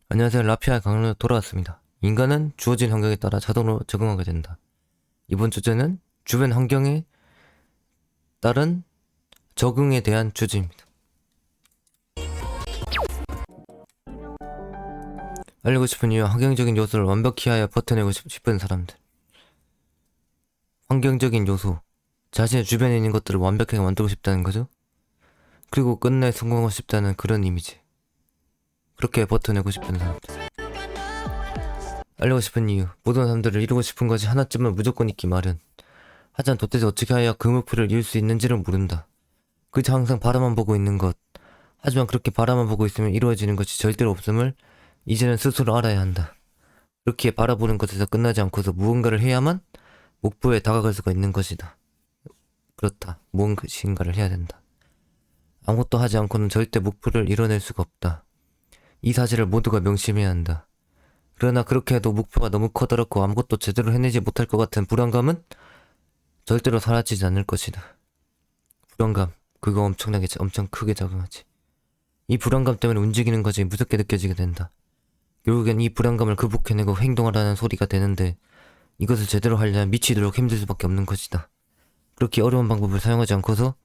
안녕하세요. 라피아 강로 돌아왔습니다. 인간은 주어진 환경에 따라 자동으로 적응하게 된다. 이번 주제는 주변 환경에 따른 적응에 대한 주제입니다. 알리고 싶은 이유, 환경적인 요소를 완벽히 하여 버텨내고 싶은 사람들. 환경적인 요소, 자신의 주변에 있는 것들을 완벽하게 만들고 싶다는 거죠. 그리고 끝내 성공하고 싶다는 그런 이미지. 그렇게 버텨내고 싶은 사람들. 알리고 싶은 이유, 모든 사람들을 이루고 싶은 것이 하나쯤은 무조건 있기 마련. 하지만 도대체 어떻게 해야 그 목표를 이룰 수 있는지를 모른다. 그저 항상 바라만 보고 있는 것. 하지만 그렇게 바라만 보고 있으면 이루어지는 것이 절대로 없음을 이제는 스스로 알아야 한다. 그렇게 바라보는 것에서 끝나지 않고서 무언가를 해야만 목표에 다가갈 수가 있는 것이다. 그렇다. 무언가를 해야 된다. 아무것도 하지 않고는 절대 목표를 이뤄낼 수가 없다. 이 사실을 모두가 명심해야 한다. 그러나 그렇게 해도 목표가 너무 커다랗고 아무것도 제대로 해내지 못할 것 같은 불안감은 절대로 사라지지 않을 것이다. 불안감, 그거 엄청 크게 작용하지. 이 불안감 때문에 움직이는 것이 무섭게 느껴지게 된다. 결국엔 이 불안감을 극복해내고 행동하라는 소리가 되는데 이것을 제대로 하려면 미치도록 힘들 수밖에 없는 것이다. 그렇게 어려운 방법을 사용하지 않고서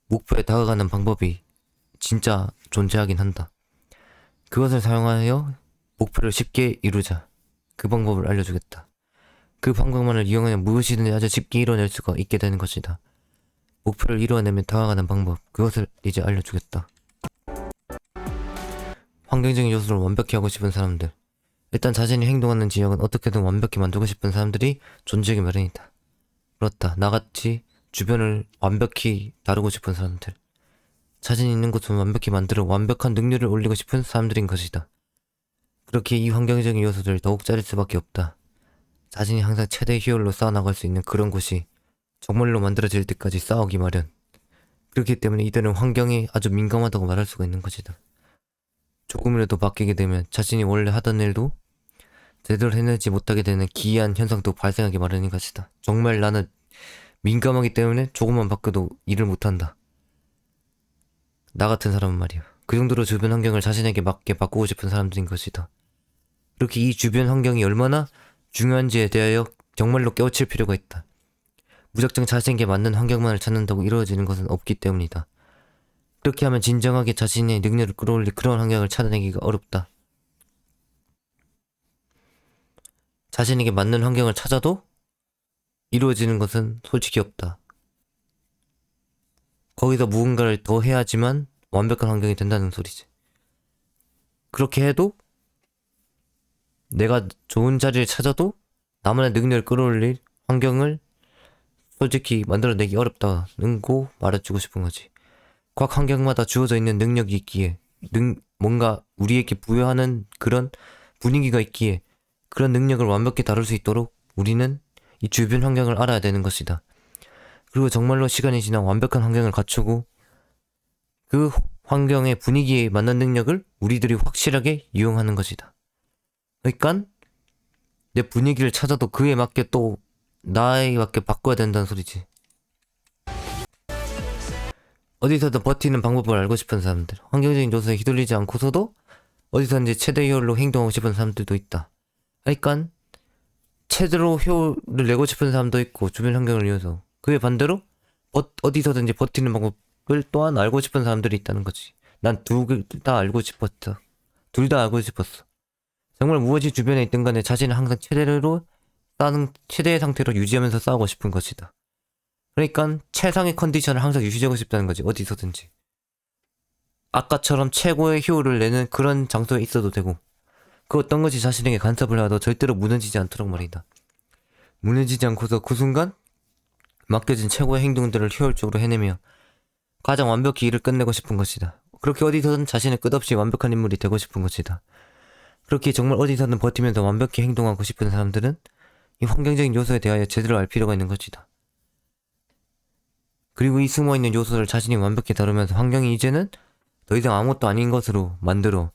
목표에 다가가는 방법이 진짜 존재하긴 한다. 그것을 사용하여 목표를 쉽게 이루자. 그 방법을 알려주겠다. 그 방법만을 이용하면 무엇이든지 아주 쉽게 이뤄낼 수가 있게 되는 것이다. 목표를 이루어내면 다가가는 방법, 그것을 이제 알려주겠다. 환경적인 요소를 완벽히 하고 싶은 사람들. 일단 자신이 행동하는 지역은 어떻게든 완벽히 만들고 싶은 사람들이 존재하기 마련이다. 그렇다. 나같이 주변을 완벽히 다루고 싶은 사람들. 자신 있는 곳을 완벽히 만들어 완벽한 능률을 올리고 싶은 사람들인 것이다. 그렇게 이 환경적인 요소들을 더욱 자를 수밖에 없다. 자신이 항상 최대 효율로 쌓아나갈 수 있는 그런 곳이 정말로 만들어질 때까지 쌓아오기 마련. 그렇기 때문에 이들은 환경에 아주 민감하다고 말할 수가 있는 것이다. 조금이라도 바뀌게 되면 자신이 원래 하던 일도 제대로 해내지 못하게 되는 기이한 현상도 발생하기 마련인 것이다. 정말 나는 민감하기 때문에 조금만 바뀌어도 일을 못한다. 나 같은 사람은 말이야. 그 정도로 주변 환경을 자신에게 맞게 바꾸고 싶은 사람들인 것이다. 그렇게 이 주변 환경이 얼마나 중요한지에 대하여 정말로 깨우칠 필요가 있다. 무작정 자신에게 맞는 환경만을 찾는다고 이루어지는 것은 없기 때문이다. 그렇게 하면 진정하게 자신의 능력을 끌어올릴 그런 환경을 찾아내기가 어렵다. 자신에게 맞는 환경을 찾아도 이루어지는 것은 솔직히 없다. 거기서 무언가를 더 해야지만 완벽한 환경이 된다는 소리지. 그렇게 해도 내가 좋은 자리를 찾아도 나만의 능력을 끌어올릴 환경을 솔직히 만들어내기 어렵다는 거 말해주고 싶은 거지. 각 환경마다 주어져 있는 능력이 있기에 뭔가 우리에게 부여하는 그런 분위기가 있기에 그런 능력을 완벽히 다룰 수 있도록 우리는 이 주변 환경을 알아야 되는 것이다. 그리고 정말로 시간이 지나 완벽한 환경을 갖추고 그 환경의 분위기에 맞는 능력을 우리들이 확실하게 이용하는 것이다. 그러니까 내 분위기를 찾아도 그에 맞게 또 나에 맞게 바꿔야 된다는 소리지. 어디서든 버티는 방법을 알고 싶은 사람들, 환경적인 요소에 휘둘리지 않고서도 어디서든지 최대 효율로 행동하고 싶은 사람들도 있다. 그러니까 최대로 효율을 내고 싶은 사람도 있고 주변 환경을 이용해서 그에 반대로 어디서든지 버티는 방법을 또한 알고 싶은 사람들이 있다는 거지. 난 둘 다 알고 싶었어. 둘 다 알고 싶었어. 정말 무엇이 주변에 있든 간에 자신을 항상 최대의 상태로 유지하면서 싸우고 싶은 것이다. 그러니까 최상의 컨디션을 항상 유지하고 싶다는 거지. 어디서든지. 아까처럼 최고의 효율을 내는 그런 장소에 있어도 되고 그 어떤 것이 자신에게 간섭을 하도 절대로 무너지지 않도록 말이다. 무너지지 않고서 그 순간 맡겨진 최고의 행동들을 효율적으로 해내며 가장 완벽히 일을 끝내고 싶은 것이다. 그렇게 어디서든 자신의 끝없이 완벽한 인물이 되고 싶은 것이다. 그렇게 정말 어디서든 버티면서 완벽히 행동하고 싶은 사람들은 이 환경적인 요소에 대하여 제대로 알 필요가 있는 것이다. 그리고 이 숨어있는 요소를 자신이 완벽히 다루면서 환경이 이제는 더 이상 아무것도 아닌 것으로 만들어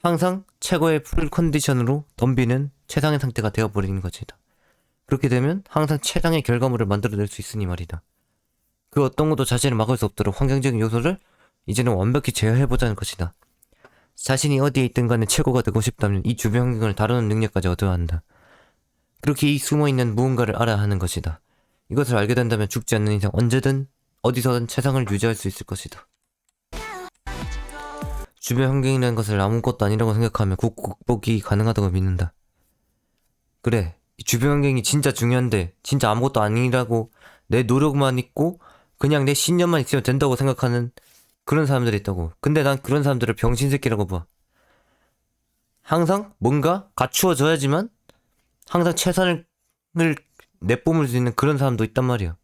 항상 최고의 풀 컨디션으로 덤비는 최상의 상태가 되어버리는 것이다. 그렇게 되면 항상 최상의 결과물을 만들어낼 수 있으니 말이다. 그 어떤 것도 자신을 막을 수 없도록 환경적인 요소를 이제는 완벽히 제어해보자는 것이다. 자신이 어디에 있든 간에 최고가 되고 싶다면 이 주변 환경을 다루는 능력까지 얻어야 한다. 그렇게 이 숨어있는 무언가를 알아야 하는 것이다. 이것을 알게 된다면 죽지 않는 이상 언제든 어디서든 최상을 유지할 수 있을 것이다. 주변 환경이라는 것을 아무것도 아니라고 생각하면 극복이 가능하다고 믿는다. 그래, 이 주변 환경이 진짜 중요한데 진짜 아무것도 아니라고 내 노력만 있고 그냥 내 신념만 있으면 된다고 생각하는 그런 사람들이 있다고. 근데 난 그런 사람들을 병신새끼라고 봐. 항상 뭔가 갖추어져야지만 항상 최선을 내뿜을 수 있는 그런 사람도 있단 말이야.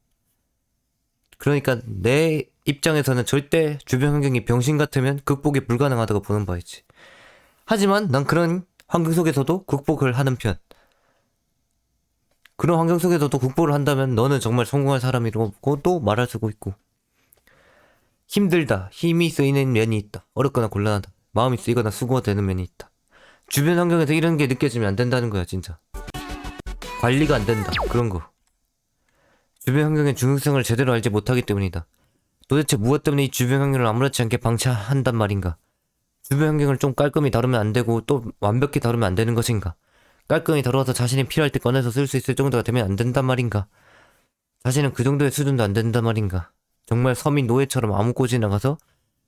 그러니까 내 입장에서는 절대 주변 환경이 병신 같으면 극복이 불가능하다고 보는 바이지. 하지만 난 그런 환경 속에서도 극복을 하는 편. 그런 환경 속에서도 극복을 한다면 너는 정말 성공할 사람이라고도 말할 수도 있고. 힘들다, 힘이 쓰이는 면이 있다. 어렵거나 곤란하다, 마음이 쓰이거나 수고가 되는 면이 있다. 주변 환경에서 이런 게 느껴지면 안 된다는 거야, 진짜. 관리가 안 된다, 그런 거. 주변 환경의 중요성을 제대로 알지 못하기 때문이다. 도대체 무엇 때문에 이 주변 환경을 아무렇지 않게 방치한단 말인가? 주변 환경을 좀 깔끔히 다루면 안 되고 또 완벽히 다루면 안 되는 것인가? 깔끔히 다루어서 자신이 필요할 때 꺼내서 쓸 수 있을 정도가 되면 안 된단 말인가? 자신은 그 정도의 수준도 안 된단 말인가? 정말 서민 노예처럼 아무 곳이 나가서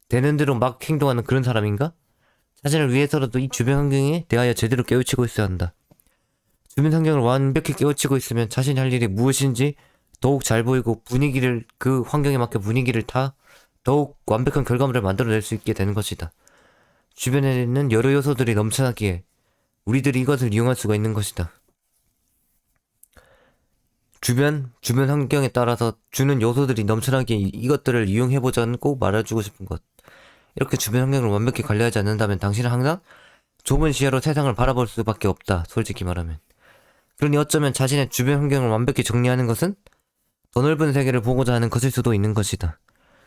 되는 대로 막 행동하는 그런 사람인가? 자신을 위해서라도 이 주변 환경에 대하여 제대로 깨우치고 있어야 한다. 주변 환경을 완벽히 깨우치고 있으면 자신이 할 일이 무엇인지 더욱 잘 보이고 분위기를 그 환경에 맞게 분위기를 더욱 완벽한 결과물을 만들어낼 수 있게 되는 것이다. 주변에 있는 여러 요소들이 넘쳐나기에 우리들이 이것을 이용할 수가 있는 것이다. 주변 환경에 따라서 주는 요소들이 넘쳐나기에 이것들을 이용해보자고 말해주고 싶은 것. 이렇게 주변 환경을 완벽히 관리하지 않는다면 당신은 항상 좁은 시야로 세상을 바라볼 수밖에 없다. 솔직히 말하면. 그러니 어쩌면 자신의 주변 환경을 완벽히 정리하는 것은 더 넓은 세계를 보고자 하는 것일 수도 있는 것이다.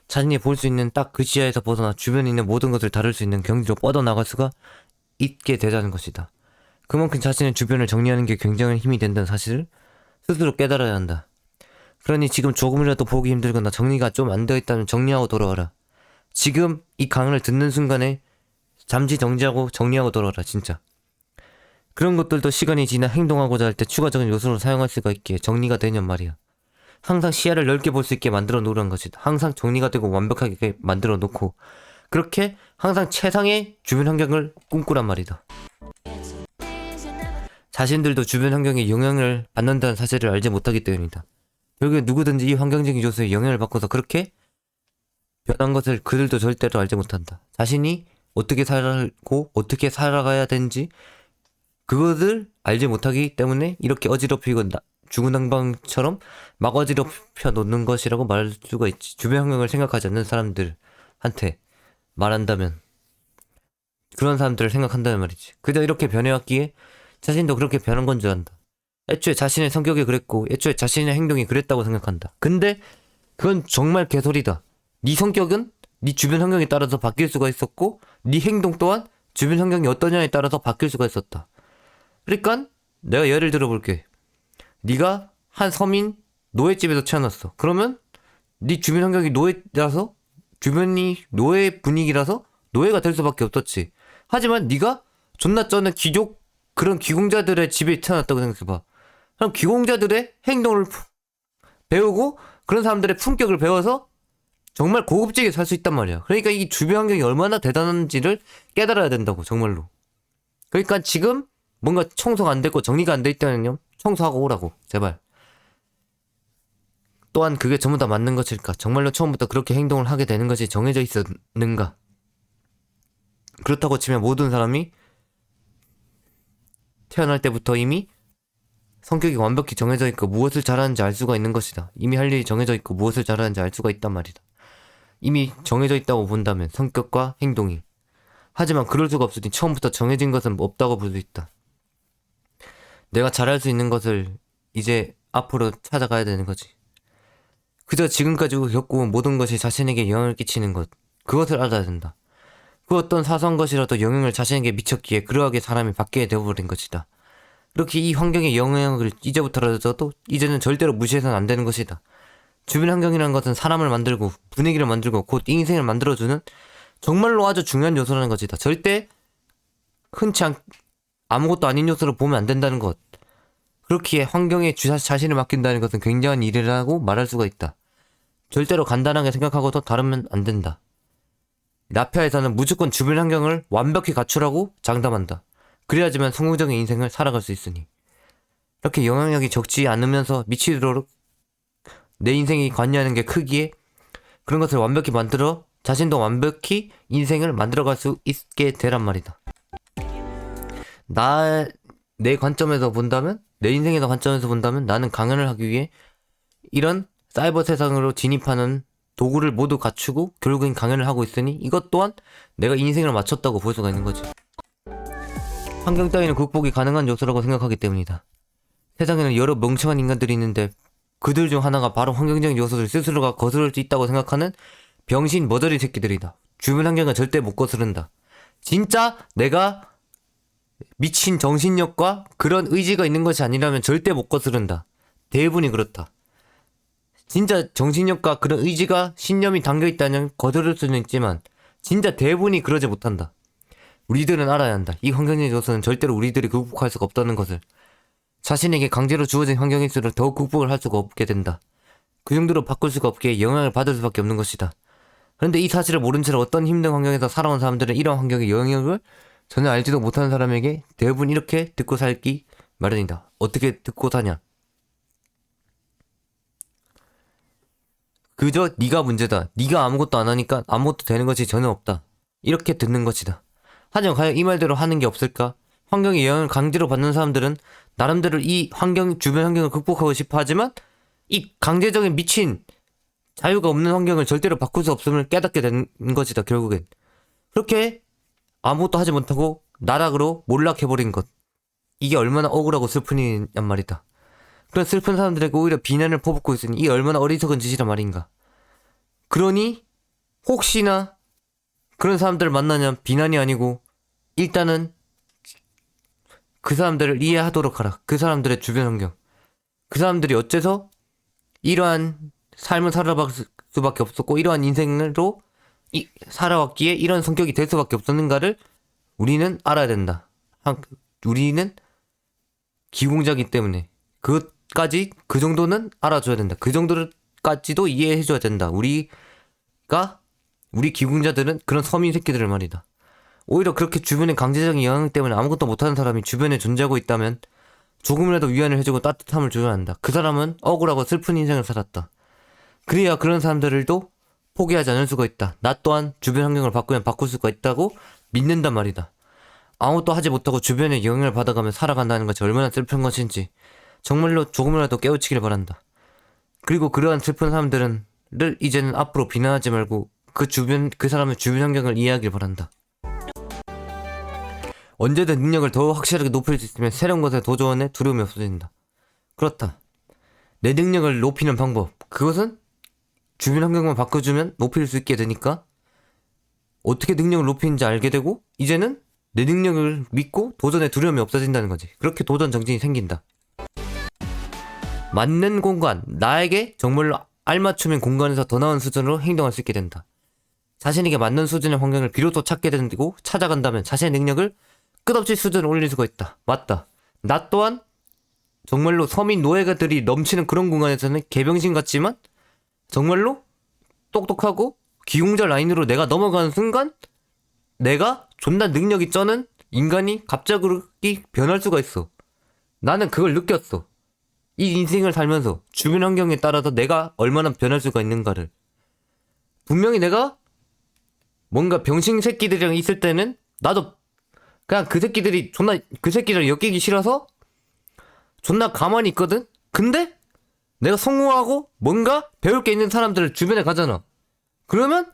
자신이 볼 수 있는 딱 그 시야에서 벗어나 주변에 있는 모든 것을 다룰 수 있는 경지로 뻗어나갈 수가 있게 되자는 것이다. 그만큼 자신의 주변을 정리하는 게 굉장한 힘이 된다는 사실을 스스로 깨달아야 한다. 그러니 지금 조금이라도 보기 힘들거나 정리가 좀 안 되어 있다면 정리하고 돌아와라. 지금 이 강의를 듣는 순간에 잠시 정지하고 정리하고 돌아와라, 진짜. 그런 것들도 시간이 지나 행동하고자 할 때 추가적인 요소로 사용할 수가 있기에 정리가 되냔 말이야. 항상 시야를 넓게 볼 수 있게 만들어 놓으라는 것이다. 항상 정리가 되고 완벽하게 만들어 놓고 그렇게 항상 최상의 주변 환경을 꿈꾸란 말이다. 자신들도 주변 환경에 영향을 받는다는 사실을 알지 못하기 때문이다. 결국에 누구든지 이 환경적인 요소에 영향을 받고서 그렇게 변한 것을 그들도 절대로 알지 못한다. 자신이 어떻게 살고 어떻게 살아가야 되는지 그것을 알지 못하기 때문에 이렇게 어지럽히고 죽은 항방처럼 막 어지럽혀 놓는 것이라고 말할 수가 있지. 주변 환경을 생각하지 않는 사람들한테 말한다면, 그런 사람들을 생각한다는 말이지. 그저 이렇게 변해왔기에 자신도 그렇게 변한 건 줄 안다. 애초에 자신의 성격이 그랬고 애초에 자신의 행동이 그랬다고 생각한다. 근데 그건 정말 개소리다. 네 성격은 네 주변 환경에 따라서 바뀔 수가 있었고 네 행동 또한 주변 환경이 어떠냐에 따라서 바뀔 수가 있었다. 그러니까 내가 예를 들어볼게. 네가 한 서민 노예집에서 태어났어. 그러면 네 주변 환경이 노예라서, 주변이 노예 분위기라서 노예가 될 수밖에 없었지. 하지만 네가 존나 쩌는 귀족, 그런 귀공자들의 집에 태어났다고 생각해봐. 그럼 귀공자들의 행동을 배우고 그런 사람들의 품격을 배워서 정말 고급지게 살 수 있단 말이야. 그러니까 이 주변 환경이 얼마나 대단한지를 깨달아야 된다고, 정말로. 그러니까 지금 뭔가 청소가 안 됐고 정리가 안 돼 있다면요, 청소하고 오라고, 제발. 또한 그게 전부 다 맞는 것일까? 정말로 처음부터 그렇게 행동을 하게 되는 것이 정해져 있었는가? 그렇다고 치면 모든 사람이 태어날 때부터 이미 성격이 완벽히 정해져 있고 무엇을 잘하는지 알 수가 있는 것이다. 이미 할 일이 정해져 있고 무엇을 잘하는지 알 수가 있단 말이다. 이미 정해져 있다고 본다면 성격과 행동이. 하지만 그럴 수가 없으니 처음부터 정해진 것은 없다고 볼 수 있다. 내가 잘할 수 있는 것을 이제 앞으로 찾아가야 되는 거지. 그저 지금까지 겪어온 모든 것이 자신에게 영향을 끼치는 것, 그것을 알아야 된다. 그 어떤 사소한 것이라도 영향을 자신에게 미쳤기에 그러하게 사람이 바뀌게 되어버린 것이다. 그렇게 이 환경의 영향을 이제부터라도 이제는 절대로 무시해서는 안 되는 것이다. 주변 환경이라는 것은 사람을 만들고 분위기를 만들고 곧 인생을 만들어주는 정말로 아주 중요한 요소라는 것이다. 절대 흔치 아무것도 아닌 요소로 보면 안 된다는 것. 그렇기에 환경에 자신을 맡긴다는 것은 굉장한 일이라고 말할 수가 있다. 절대로 간단하게 생각하고도 다르면 안 된다. 나피아에서는 무조건 주변 환경을 완벽히 갖추라고 장담한다. 그래야지만 성공적인 인생을 살아갈 수 있으니. 이렇게 영향력이 적지 않으면서 미치도록 내 인생이 관여하는 게 크기에 그런 것을 완벽히 만들어 자신도 완벽히 인생을 만들어갈 수 있게 되란 말이다. 내 관점에서 본다면, 내 인생의 관점에서 본다면 나는 강연을 하기 위해 이런 사이버 세상으로 진입하는 도구를 모두 갖추고 결국엔 강연을 하고 있으니 이것 또한 내가 인생을 마쳤다고 볼 수가 있는 거지. 환경 따위는 극복이 가능한 요소라고 생각하기 때문이다. 세상에는 여러 멍청한 인간들이 있는데 그들 중 하나가 바로 환경적인 요소를 스스로가 거스를 수 있다고 생각하는 병신 머저리 새끼들이다. 주변 환경은 절대 못 거스른다. 진짜 내가 미친 정신력과 그런 의지가 있는 것이 아니라면 절대 못 거스른다. 대부분이 그렇다. 진짜 정신력과 그런 의지가 신념이 담겨있다면 거스를 수는 있지만 진짜 대부분이 그러지 못한다. 우리들은 알아야 한다. 이 환경적인 요소는 절대로 우리들이 극복할 수가 없다는 것을. 자신에게 강제로 주어진 환경일수록 더욱 극복을 할 수가 없게 된다. 그 정도로 바꿀 수가 없기에 영향을 받을 수밖에 없는 것이다. 그런데 이 사실을 모른 채로 어떤 힘든 환경에서 살아온 사람들은 이런 환경의 영향을 전혀 알지도 못하는 사람에게 대부분 이렇게 듣고 살기 마련이다. 어떻게 듣고 사냐? 그저 네가 문제다. 네가 아무것도 안 하니까 아무것도 되는 것이 전혀 없다. 이렇게 듣는 것이다. 하지만 과연 이 말대로 하는 게 없을까? 환경의 영향을 강제로 받는 사람들은 나름대로 이 주변 환경을 극복하고 싶어 하지만 이 강제적인 미친 자유가 없는 환경을 절대로 바꿀 수 없음을 깨닫게 된 것이다. 결국엔 그렇게 아무것도 하지 못하고 나락으로 몰락해버린 것. 이게 얼마나 억울하고 슬픈 일이란 말이다. 그런 슬픈 사람들에게 오히려 비난을 퍼붓고 있으니 이 얼마나 어리석은 짓이란 말인가. 그러니 혹시나 그런 사람들을 만나면 비난이 아니고 일단은 그 사람들을 이해하도록 하라. 그 사람들의 주변 환경. 그 사람들이 어째서 이러한 삶을 살아갈 수밖에 없었고 이러한 인생으로 살아왔기에 이런 성격이 될 수밖에 없었는가를 우리는 알아야 된다. 우리는 기공자이기 때문에 그것까지 그 정도는 알아줘야 된다. 그 정도까지도 이해해줘야 된다. 우리 기공자들은 그런 서민 새끼들을 말이다. 오히려 그렇게 주변의 강제적인 영향 때문에 아무것도 못하는 사람이 주변에 존재하고 있다면 조금이라도 위안을 해주고 따뜻함을 줘야 한다. 그 사람은 억울하고 슬픈 인생을 살았다. 그래야 그런 사람들도 포기하지 않을 수가 있다. 나 또한 주변 환경을 바꾸면 바꿀 수가 있다고 믿는단 말이다. 아무것도 하지 못하고 주변의 영향을 받아가며 살아간다는 것이 얼마나 슬픈 것인지 정말로 조금이라도 깨우치길 바란다. 그리고 그러한 슬픈 사람들을 이제는 앞으로 비난하지 말고 그 사람의 주변 환경을 이해하길 바란다. 언제든 능력을 더 확실하게 높일 수 있으면 새로운 것에 도전에 두려움이 없어진다. 그렇다. 내 능력을 높이는 방법. 그것은 주변 환경만 바꿔주면 높일 수 있게 되니까 어떻게 능력을 높이는지 알게 되고 이제는 내 능력을 믿고 도전에 두려움이 없어진다는 거지. 그렇게 도전 정신이 생긴다. 맞는 공간. 나에게 정말로 알맞춤인 공간에서 더 나은 수준으로 행동할 수 있게 된다. 자신에게 맞는 수준의 환경을 비로소 찾게 되고 찾아간다면 자신의 능력을 끝없이 수준을 올릴 수가 있다. 맞다. 나 또한 정말로 서민 노예가들이 넘치는 그런 공간에서는 개병신 같지만 정말로 똑똑하고 기공자 라인으로 내가 넘어가는 순간 내가 존나 능력이 쩌는 인간이 갑자기 변할 수가 있어. 나는 그걸 느꼈어. 이 인생을 살면서 주변 환경에 따라서 내가 얼마나 변할 수가 있는가를. 분명히 내가 뭔가 병신 새끼들이랑 있을 때는 나도 그냥 그 새끼들을 엮이기 싫어서 존나 가만히 있거든? 근데 내가 성공하고 뭔가 배울 게 있는 사람들을 주변에 가잖아. 그러면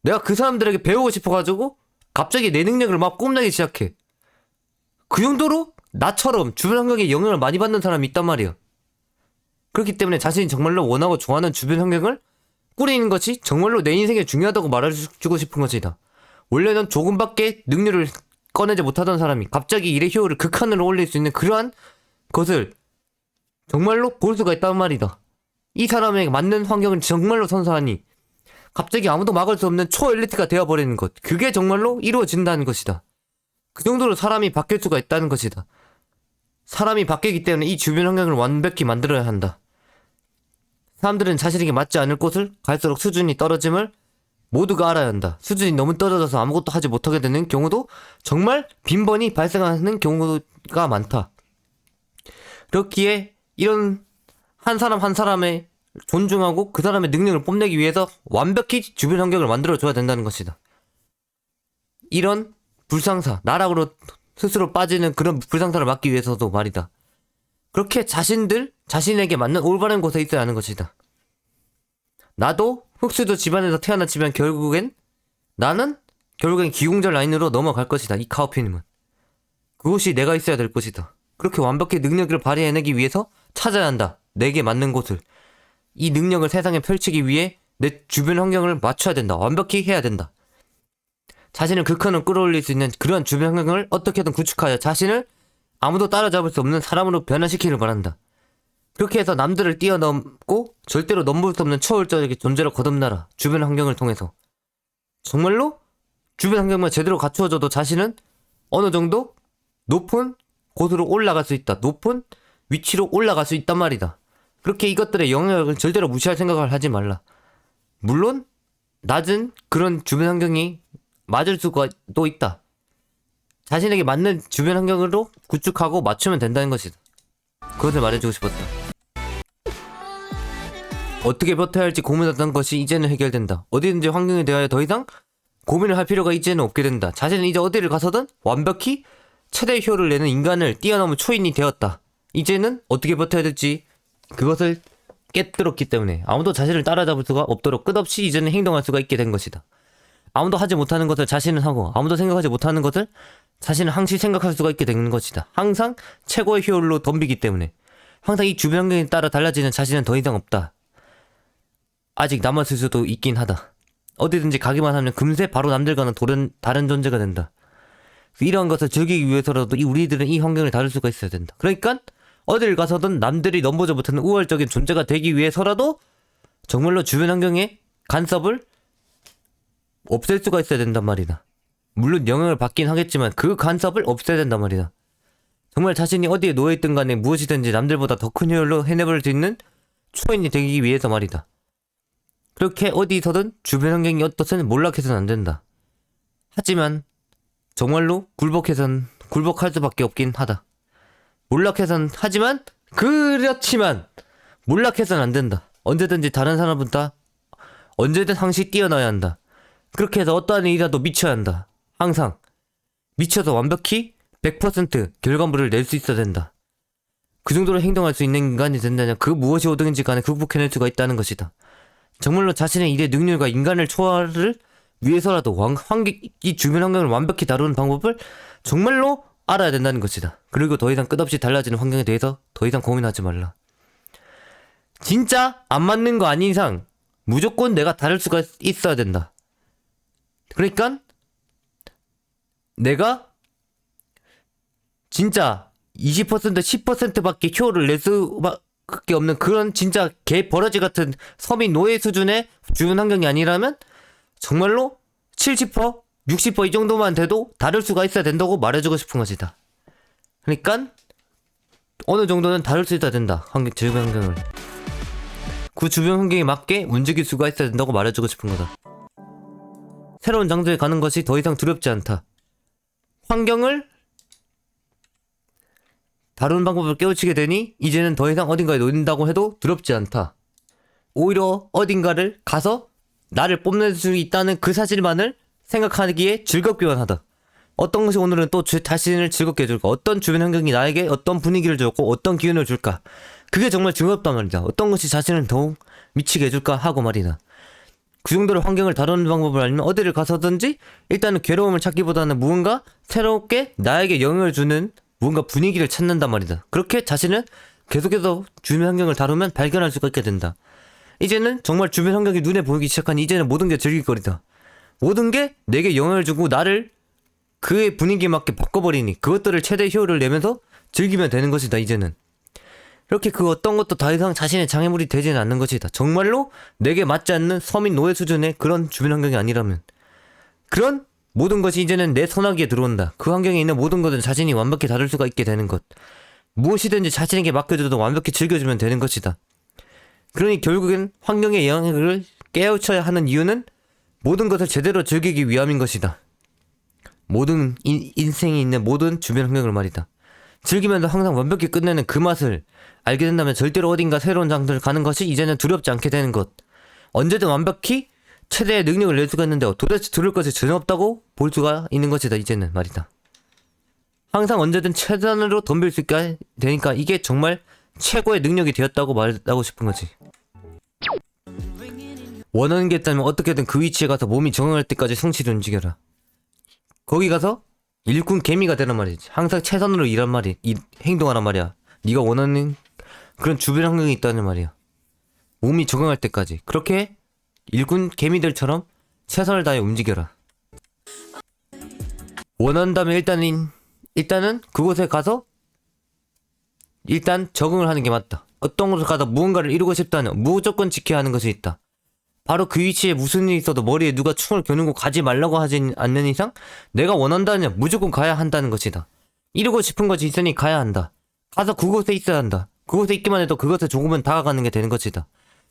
내가 그 사람들에게 배우고 싶어가지고 갑자기 내 능력을 막 뽐내기 시작해. 그 정도로 나처럼 주변 환경에 영향을 많이 받는 사람이 있단 말이야. 그렇기 때문에 자신이 정말로 원하고 좋아하는 주변 환경을 꾸리는 것이 정말로 내 인생에 중요하다고 말해주고 싶은 것이다. 원래는 조금밖에 능력을 꺼내지 못하던 사람이 갑자기 일의 효율을 극한으로 올릴 수 있는 그러한 것을 정말로 볼 수가 있단 말이다. 이 사람에게 맞는 환경을 정말로 선사하니 갑자기 아무도 막을 수 없는 초엘리트가 되어버리는 것. 그게 정말로 이루어진다는 것이다. 그 정도로 사람이 바뀔 수가 있다는 것이다. 사람이 바뀌기 때문에 이 주변 환경을 완벽히 만들어야 한다. 사람들은 자신에게 맞지 않을 곳을 갈수록 수준이 떨어짐을 모두가 알아야 한다. 수준이 너무 떨어져서 아무것도 하지 못하게 되는 경우도 정말 빈번히 발생하는 경우가 많다. 그렇기에 이런 한 사람 한 사람의 존중하고 그 사람의 능력을 뽐내기 위해서 완벽히 주변 환경을 만들어줘야 된다는 것이다. 이런 불상사, 나락으로 스스로 빠지는 그런 불상사를 막기 위해서도 말이다. 그렇게 자신에게 맞는 올바른 곳에 있어야 하는 것이다. 나도 흑수저 집안에서 태어났지만 나는 결국엔 기공자 라인으로 넘어갈 것이다. 이 카오피님은. 그곳이 내가 있어야 될 것이다. 그렇게 완벽히 능력을 발휘해내기 위해서 찾아야 한다. 내게 맞는 곳을. 이 능력을 세상에 펼치기 위해 내 주변 환경을 맞춰야 된다. 완벽히 해야 된다. 자신을 극한으로 끌어올릴 수 있는 그런 주변 환경을 어떻게든 구축하여 자신을 아무도 따라잡을 수 없는 사람으로 변화시키길 바란다. 그렇게 해서 남들을 뛰어넘고 절대로 넘볼 수 없는 초월적인 존재로 거듭나라. 주변 환경을 통해서. 정말로 주변 환경만 제대로 갖추어져도 자신은 어느 정도 높은 곳으로 올라갈 수 있다. 높은 위치로 올라갈 수 있단 말이다. 그렇게 이것들의 영향력을 절대로 무시할 생각을 하지 말라. 물론 낮은 그런 주변 환경이 맞을 수가 또 있다. 자신에게 맞는 주변 환경으로 구축하고 맞추면 된다는 것이다. 그것을 말해주고 싶었다. 어떻게 버텨야 할지 고민하던 것이 이제는 해결된다. 어디든지 환경에 대하여 더 이상 고민을 할 필요가 이제는 없게 된다. 자신은 이제 어디를 가서든 완벽히 최대 효율을 내는 인간을 뛰어넘은 초인이 되었다. 이제는 어떻게 버텨야 될지 그것을 깨뜨렸기 때문에 아무도 자신을 따라잡을 수가 없도록 끝없이 이제는 행동할 수가 있게 된 것이다. 아무도 하지 못하는 것을 자신은 하고 아무도 생각하지 못하는 것을 자신은 항시 생각할 수가 있게 되는 것이다. 항상 최고의 효율로 덤비기 때문에 항상 이 주변 환경에 따라 달라지는 자신은 더 이상 없다. 아직 남았을 수도 있긴 하다. 어디든지 가기만 하면 금세 바로 남들과는 다른 존재가 된다. 이러한 것을 즐기기 위해서라도 우리들은 이 환경을 다룰 수가 있어야 된다. 그러니까 어딜 가서든 남들이 넘보지 못하는 우월적인 존재가 되기 위해서라도 정말로 주변 환경의 간섭을 없앨 수가 있어야 된단 말이다. 물론 영향을 받긴 하겠지만 그 간섭을 없애야 된단 말이다. 정말 자신이 어디에 놓여있든 간에 무엇이든지 남들보다 더 큰 효율로 해내볼 수 있는 초인이 되기 위해서 말이다. 그렇게 어디서든 주변 환경이 어떻든 몰락해서는 안 된다. 하지만 정말로 굴복할 수밖에 없긴 하다. 그렇지만 몰락해서는 안 된다. 언제든지 다른 사람보다 언제든 항시 뛰어나야 한다. 그렇게 해서 어떠한 일이라도 미쳐야 한다. 항상 미쳐서 완벽히 100% 결과물을 낼 수 있어야 된다. 그 정도로 행동할 수 있는 인간이 된다면 그 무엇이 오든지 간에 극복해낼 수가 있다는 것이다. 정말로 자신의 일의 능력과 인간을 초월을 위해서라도 이 주변 환경을 완벽히 다루는 방법을 정말로 알아야 된다는 것이다. 그리고 더 이상 끝없이 달라지는 환경에 대해서 더 이상 고민하지 말라. 진짜 안 맞는 거 아닌 이상 무조건 내가 다를 수가 있어야 된다. 그러니까 내가 진짜 20% 10%밖에 효율을 낼 수밖에 없는 그런 진짜 개 버러지 같은 서민 노예 수준의 주변 환경이 아니라면 정말로 70% 60% 이 정도만 돼도 다를 수가 있어야 된다고 말해주고 싶은 것이다. 그러니까 어느 정도는 다를 수 있어야 된다. 주변 환경을 그 주변 환경에 맞게 움직일 수가 있어야 된다고 말해주고 싶은 거다. 새로운 장소에 가는 것이 더 이상 두렵지 않다. 환경을 다루는 방법을 깨우치게 되니 이제는 더 이상 어딘가에 놓인다고 해도 두렵지 않다. 오히려 어딘가를 가서 나를 뽐낼 수 있다는 그 사실만을 생각하기에 즐겁기만 하다. 어떤 것이 오늘은 또 자신을 즐겁게 해줄까? 어떤 주변 환경이 나에게 어떤 분위기를 줬고 어떤 기운을 줄까? 그게 정말 즐겁단 말이다. 어떤 것이 자신을 더욱 미치게 해줄까 하고 말이다. 그 정도로 환경을 다루는 방법을 알면 어디를 가서든지 일단은 괴로움을 찾기보다는 무언가 새롭게 나에게 영향을 주는 무언가 분위기를 찾는단 말이다. 그렇게 자신은 계속해서 주변 환경을 다루면 발견할 수가 있게 된다. 이제는 정말 주변 환경이 눈에 보이기 시작하니 이제는 모든 게 즐길거리다. 모든 게 내게 영향을 주고 나를 그의 분위기에 맞게 바꿔버리니 그것들을 최대 효율을 내면서 즐기면 되는 것이다. 이제는 이렇게 그 어떤 것도 더 이상 자신의 장애물이 되지는 않는 것이다. 정말로 내게 맞지 않는 서민 노예 수준의 그런 주변 환경이 아니라면, 그런 모든 것이 이제는 내 손아귀에 들어온다. 그 환경에 있는 모든 것은 자신이 완벽히 다룰 수가 있게 되는 것. 무엇이든지 자신에게 맡겨줘도 완벽히 즐겨주면 되는 것이다. 그러니 결국엔 환경의 영향을 깨우쳐야 하는 이유는 모든 것을 제대로 즐기기 위함인 것이다. 모든 인생에 있는 모든 주변 환경을 말이다. 즐기면서 항상 완벽히 끝내는 그 맛을 알게 된다면 절대로 어딘가 새로운 장소를 가는 것이 이제는 두렵지 않게 되는 것. 언제든 완벽히 최대의 능력을 낼 수가 있는데 도대체 두려울 것이 전혀 없다고 볼 수가 있는 것이다. 이제는 말이다. 항상 언제든 최선으로 덤빌 수 있게 되니까 이게 정말 최고의 능력이 되었다고 말하고 싶은 거지. 원하는 게 있다면 어떻게든 그 위치에 가서 몸이 적응할 때까지 성실히 움직여라. 거기 가서 일꾼 개미가 되란 말이지. 항상 최선으로 일한 말이 행동하란 말이야. 네가 원하는 그런 주변 환경이 있다는 말이야. 몸이 적응할 때까지 그렇게 일꾼 개미들처럼 최선을 다해 움직여라. 원한다면 일단은 그곳에 가서 일단 적응을 하는 게 맞다. 어떤 곳을 가서 무언가를 이루고 싶다면 무조건 지켜야 하는 것이 있다. 바로 그 위치에 무슨 일이 있어도 머리에 누가 총을 겨누고 가지 말라고 하지 않는 이상 내가 원한다면 무조건 가야 한다는 것이다. 이루고 싶은 것이 있으니 가야 한다. 가서 그곳에 있어야 한다. 그곳에 있기만 해도 그것에 조금은 다가가는 게 되는 것이다.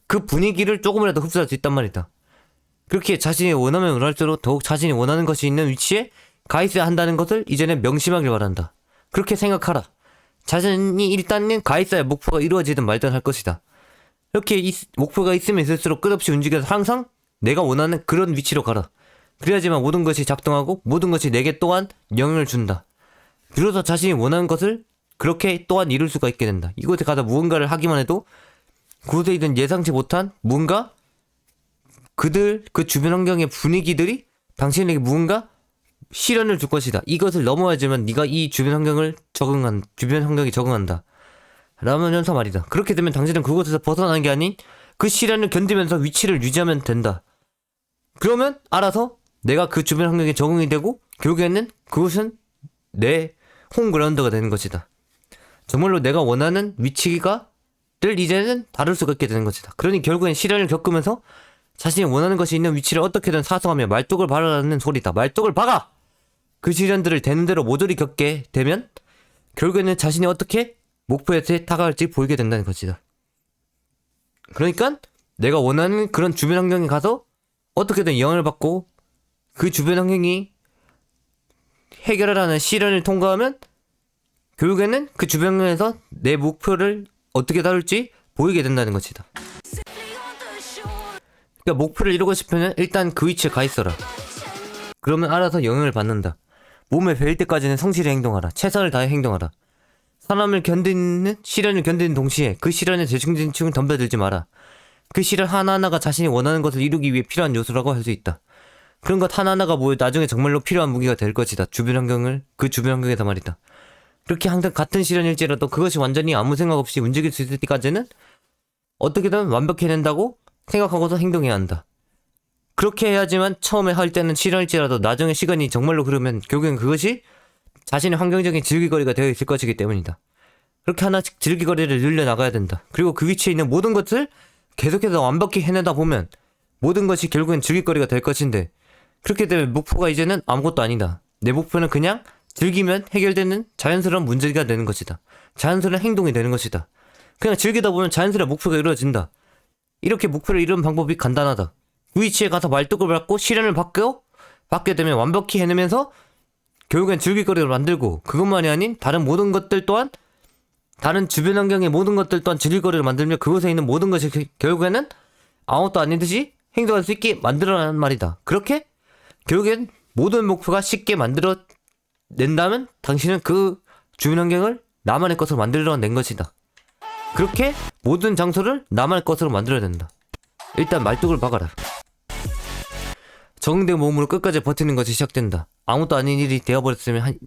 그 분위기를 조금이라도 흡수할 수 있단 말이다. 그렇게 자신이 원하면 원할수록 더욱 자신이 원하는 것이 있는 위치에 가 있어야 한다는 것을 이제는 명심하길 바란다. 그렇게 생각하라. 자신이 일단은 가 있어야 목표가 이루어지든 말든 할 것이다. 이렇게 목표가 있으면 있을수록 끝없이 움직여서 항상 내가 원하는 그런 위치로 가라. 그래야지만 모든 것이 작동하고 모든 것이 내게 또한 영향을 준다. 비로소 자신이 원하는 것을 그렇게 또한 이룰 수가 있게 된다. 이곳에 가서 무언가를 하기만 해도 그곳에 있는 예상치 못한 무언가 그 주변 환경의 분위기들이 당신에게 무언가 시련을 줄 것이다. 이것을 넘어야지만 네가 이 주변 환경이 적응한다. 라면서 말이다. 그렇게 되면 당신은 그곳에서 벗어나는 게 아닌 그 시련을 견디면서 위치를 유지하면 된다. 그러면 알아서 내가 그 주변 환경에 적응이 되고 결국에는 그곳은 내 홈그라운드가 되는 것이다. 정말로 내가 원하는 위치를 이제는 다룰 수가 있게 되는 것이다. 그러니 결국엔 시련을 겪으면서 자신이 원하는 것이 있는 위치를 어떻게든 사수하며 말뚝을 박으라는 소리다. 말뚝을 박아! 그 시련들을 되는 대로 모조리 겪게 되면 결국에는 자신이 어떻게 목표에 다가갈지 보이게 된다는 것이다. 그러니까 내가 원하는 그런 주변 환경에 가서 어떻게든 영향을 받고 그 주변 환경이 해결하라는 시련을 통과하면 결국에는 그 주변 환경에서 내 목표를 어떻게 다룰지 보이게 된다는 것이다. 그러니까 목표를 이루고 싶으면 일단 그 위치에 가 있어라. 그러면 알아서 영향을 받는다. 몸에 배일 때까지는 성실히 행동하라. 최선을 다해 행동하라. 시련을 견디는 동시에 그 시련에 대충대충 덤벼들지 마라. 그 시련 하나하나가 자신이 원하는 것을 이루기 위해 필요한 요소라고 할 수 있다. 그런 것 하나하나가 모여 나중에 정말로 필요한 무기가 될 것이다. 그 주변 환경에서 말이다. 그렇게 항상 같은 시련일지라도 그것이 완전히 아무 생각 없이 움직일 수 있을 때까지는 어떻게든 완벽해낸다고 생각하고서 행동해야 한다. 그렇게 해야지만 처음에 할 때는 시련일지라도 나중에 시간이 정말로 흐르면 결국엔 그것이 자신의 환경적인 즐길거리가 되어 있을 것이기 때문이다. 그렇게 하나씩 즐길거리를 늘려나가야 된다. 그리고 그 위치에 있는 모든 것을 계속해서 완벽히 해내다 보면 모든 것이 결국엔 즐길거리가 될 것인데 그렇게 되면 목표가 이제는 아무것도 아니다. 내 목표는 그냥 즐기면 해결되는 자연스러운 문제가 되는 것이다. 자연스러운 행동이 되는 것이다. 그냥 즐기다 보면 자연스러운 목표가 이루어진다. 이렇게 목표를 이루는 방법이 간단하다. 그 위치에 가서 말뚝을 밟고 시련을 받게 되면 완벽히 해내면서 결국엔 즐길거리를 만들고 그것만이 아닌 다른 모든 것들 또한 다른 주변 환경의 모든 것들 또한 즐길거리를 만들며 그곳에 있는 모든 것이 결국에는 아무것도 아닌 듯이 행동할 수 있게 만들어라는 말이다. 그렇게 결국엔 모든 목표가 쉽게 만들어낸다면 당신은 그 주변 환경을 나만의 것으로 만들어낸 것이다. 그렇게 모든 장소를 나만의 것으로 만들어야 된다. 일단 말뚝을 박아라. 적응된 몸으로 끝까지 버티는 것이 시작된다. 아무것도 아닌 일이 되어버렸으면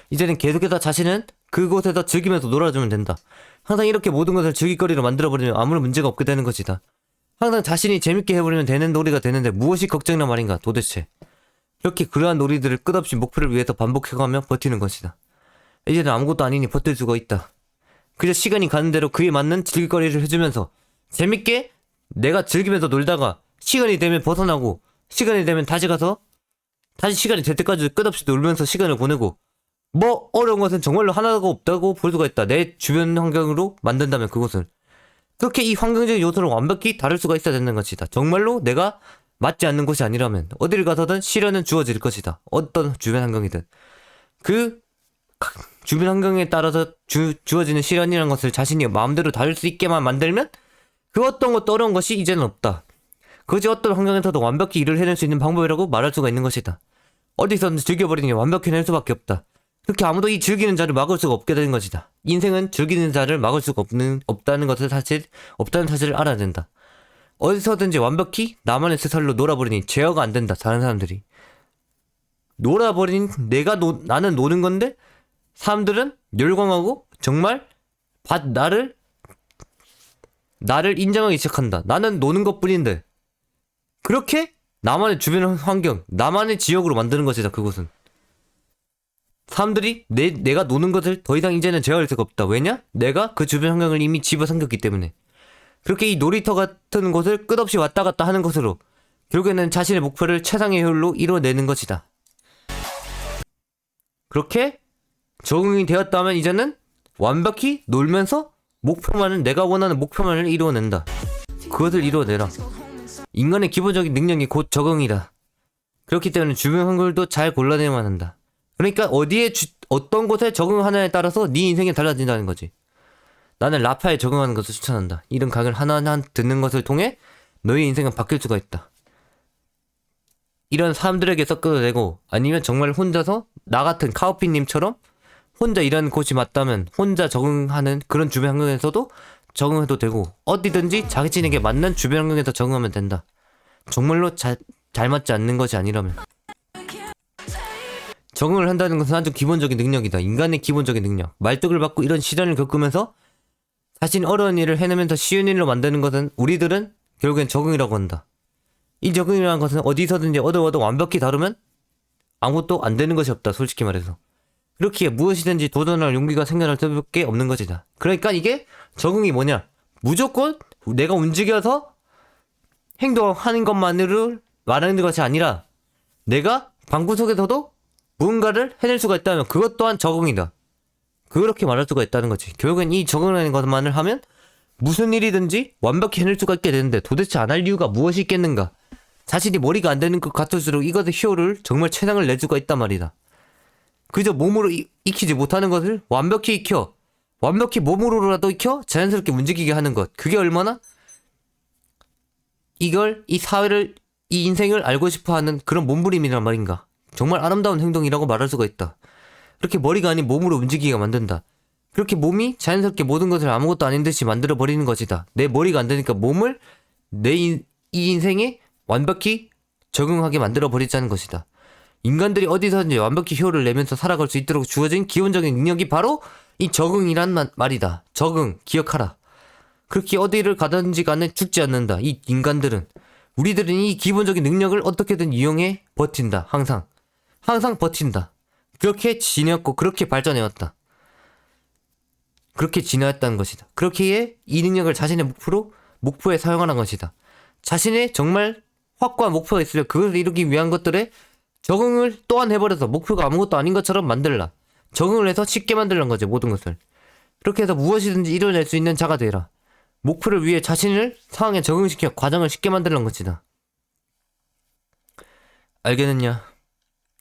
이제는 계속해서 자신은 그곳에서 즐기면서 놀아주면 된다. 항상 이렇게 모든 것을 즐길거리로 만들어버리면 아무런 문제가 없게 되는 것이다. 항상 자신이 재밌게 해버리면 되는 놀이가 되는데 무엇이 걱정이나 말인가 도대체. 이렇게 그러한 놀이들을 끝없이 목표를 위해서 반복해가며 버티는 것이다. 이제는 아무것도 아니니 버틸 수가 있다. 그저 시간이 가는 대로 그에 맞는 즐길거리를 해주면서 재밌게 내가 즐기면서 놀다가 시간이 되면 벗어나고 시간이 되면 다시 가서 다시 시간이 될 때까지 끝없이 놀면서 시간을 보내고 뭐 어려운 것은 정말로 하나가 없다고 볼 수가 있다. 내 주변 환경으로 만든다면 그것을 그렇게 이 환경적인 요소를 완벽히 다룰 수가 있어야 되는 것이다. 정말로 내가 맞지 않는 곳이 아니라면 어디를 가서든 시련은 주어질 것이다. 어떤 주변 환경이든 그 주변 환경에 따라서 주어지는 시련이라는 것을 자신이 마음대로 다룰 수 있게만 만들면 그 어떤 것도 어려운 것이 이제는 없다. 그것이 어떤 환경에서도 완벽히 일을 해낼 수 있는 방법이라고 말할 수가 있는 것이다. 어디서든 즐겨버리니 완벽히 낼 수밖에 없다. 그렇게 아무도 이 즐기는 자를 막을 수가 없게 된 것이다. 인생은 즐기는 자를 막을 수가 없다는 사실을 알아야 된다. 어디서든지 완벽히 나만의 스타일로 놀아버리니 제어가 안 된다. 다른 사람들이 놀아버린 나는 노는 건데 사람들은 열광하고 정말 나를 인정하기 시작한다. 나는 노는 것뿐인데 그렇게 나만의 주변 환경, 나만의 지역으로 만드는 것이다. 그곳은 사람들이 내가 노는 것을 더 이상 이제는 제어할 수가 없다. 왜냐? 내가 그 주변 환경을 이미 집어삼켰기 때문에. 그렇게 이 놀이터 같은 곳을 끝없이 왔다 갔다 하는 것으로 결국에는 자신의 목표를 최상의 효율로 이뤄내는 것이다. 그렇게 적응이 되었다면 이제는 완벽히 놀면서 내가 원하는 목표만을 이루어낸다. 그것을 이루어내라. 인간의 기본적인 능력이 곧 적응이다. 그렇기 때문에 주변 환경도 잘 골라내야만 한다. 그러니까 어떤 곳에 적응하느냐에 따라서 네 인생이 달라진다는 거지. 나는 라파에 적응하는 것을 추천한다. 이런 강의를 하나하나 듣는 것을 통해 너의 인생은 바뀔 수가 있다. 이런 사람들에게서 끌어내고 아니면 정말 혼자서 나 같은 카오피님처럼 혼자 일하는 곳이 맞다면 혼자 적응하는 그런 주변 환경에서도 적응해도 되고 어디든지 자신에게 맞는 주변 환경에서 적응하면 된다. 정말로 잘 맞지 않는 것이 아니라면. 적응을 한다는 것은 아주 기본적인 능력이다. 인간의 기본적인 능력. 말뚝을 받고 이런 시련을 겪으면서 자신 어려운 일을 해내면서 쉬운 일로 만드는 것은 우리들은 결국엔 적응이라고 한다. 이 적응이라는 것은 어디서든지 어려워도 완벽히 다루면 아무것도 안 되는 것이 없다. 솔직히 말해서. 그렇기에 무엇이든지 도전할 용기가 생겨날 수밖에 없는 것이다. 그러니까 이게 적응이 뭐냐? 무조건 내가 움직여서 행동하는 것만으로 말하는 것이 아니라 내가 방구석에서도 무언가를 해낼 수가 있다면 그것 또한 적응이다. 그렇게 말할 수가 있다는 거지. 결국엔 이 적응하는 것만을 하면 무슨 일이든지 완벽히 해낼 수가 있게 되는데 도대체 안 할 이유가 무엇이 있겠는가? 자신이 머리가 안 되는 것 같을수록 이것의 효율을 정말 최상을 낼 수가 있단 말이다. 그저 몸으로 익히지 못하는 것을 완벽히 익혀, 완벽히 몸으로라도 익혀 자연스럽게 움직이게 하는 것. 그게 얼마나 이 사회를, 이 인생을 알고 싶어하는 그런 몸부림이란 말인가. 정말 아름다운 행동이라고 말할 수가 있다. 그렇게 머리가 아닌 몸으로 움직이게 만든다. 그렇게 몸이 자연스럽게 모든 것을 아무것도 아닌 듯이 만들어버리는 것이다. 내 머리가 안 되니까 몸을 이 인생에 완벽히 적응하게 만들어버리자는 것이다. 인간들이 어디서든지 완벽히 효율을 내면서 살아갈 수 있도록 주어진 기본적인 능력이 바로 이 적응이란 말이다. 적응, 기억하라. 그렇게 어디를 가든지 간에 죽지 않는다. 이 인간들은. 우리들은 이 기본적인 능력을 어떻게든 이용해 버틴다. 항상 버틴다. 그렇게 지냈고 그렇게 발전해왔다. 그렇게 지내왔다는 것이다. 그렇기에 이 능력을 자신의 목표에 사용하는 것이다. 자신의 정말 확고한 목표가 있으면 그걸 이루기 위한 것들에 적응을 또한 해버려서 목표가 아무것도 아닌 것처럼 만들라. 적응을 해서 쉽게 만들는 거지, 모든 것을. 그렇게 해서 무엇이든지 이뤄낼 수 있는 자가 되라. 목표를 위해 자신을 상황에 적응시켜 과정을 쉽게 만들는 것이다. 알겠느냐?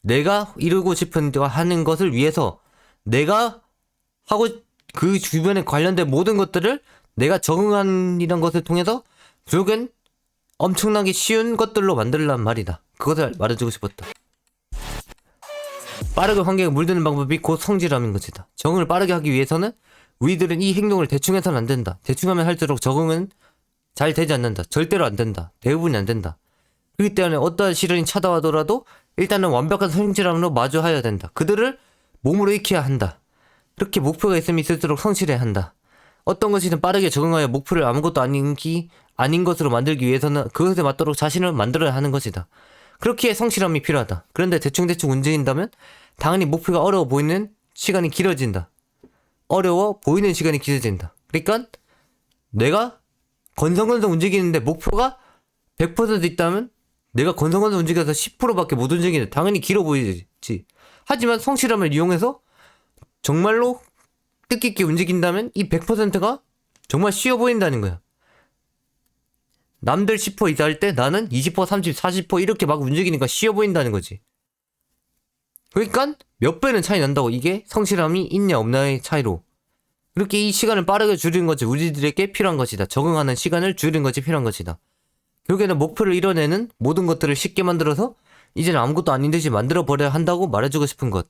내가 이루고 싶은 하는 것을 위해서 내가 하고 그 주변에 관련된 모든 것들을 내가 적응한 이런 것을 통해서 결국엔 엄청나게 쉬운 것들로 만들란 말이다. 그것을 말해주고 싶었다. 빠르게 환경에 물드는 방법이 곧 성질함인 것이다. 적응을 빠르게 하기 위해서는 우리들은 이 행동을 대충 해서는 안 된다. 대충 하면 할수록 적응은 잘 되지 않는다. 절대로 안 된다. 대부분이 안 된다. 그렇기 때문에 어떠한 시련이 찾아와더라도 일단은 완벽한 성실함으로 마주해야 된다. 그들을 몸으로 익혀야 한다. 그렇게 목표가 있으면 있을수록 성실해야 한다. 어떤 것이든 빠르게 적응하여 목표를 아무것도 아닌 것으로 만들기 위해서는 그것에 맞도록 자신을 만들어야 하는 것이다. 그렇기에 성실함이 필요하다. 그런데 대충 움직인다면 당연히 목표가 어려워 보이는 시간이 길어진다. 어려워 보이는 시간이 길어진다. 그러니까 내가 건성건성 움직이는데 목표가 100% 있다면 내가 건성건성 움직여서 10%밖에 못 움직이는데 당연히 길어 보이지. 하지만 성실함을 이용해서 정말로 뜻깊게 움직인다면 이 100%가 정말 쉬워 보인다는 거야. 남들 10% 이상 할 때 나는 20%, 30%, 40% 이렇게 막 움직이니까 쉬워 보인다는 거지. 그러니까 몇 배는 차이 난다고. 이게 성실함이 있냐 없냐의 차이로. 그렇게 이 시간을 빠르게 줄이는 것이 우리들에게 필요한 것이다. 적응하는 시간을 줄이는 것이 필요한 것이다. 결국에는 목표를 이뤄내는 모든 것들을 쉽게 만들어서 이제는 아무것도 아닌 듯이 만들어버려야 한다고 말해주고 싶은 것.